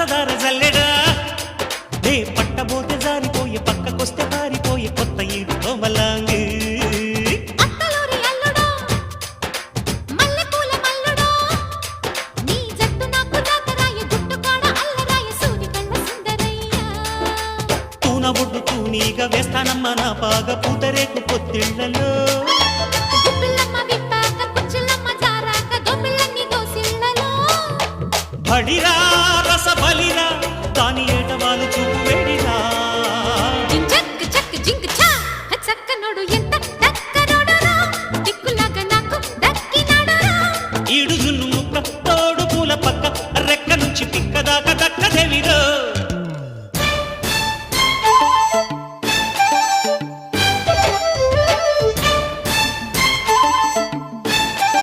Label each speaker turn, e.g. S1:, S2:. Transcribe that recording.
S1: పంచదార జల్లెడా నే పట్టబోతే జారిపోయే పక్కకొస్తే పారిపోయే కొత్త ఈడు కోమలాంగి
S2: అత్తలూరి అల్లుడా మల్లెపూల మల్లుడా నీ జట్టు నాకు జాతరాయ గుట్టుకాడ అల్లరాయ సూది కళ్ళ సుందరయ్య
S1: తూన ఒడ్డు తూనీగా వేస్తానమ్మ నా పాగ పూతరేకు పొత్తిళ్లలో
S2: గుప్పిల్లమ్మ విప్పాక కుచ్చిల్లమ్మ జారాక దొమ్మిళ్ళన్ని దోసిళ్ళలో
S1: బడిరా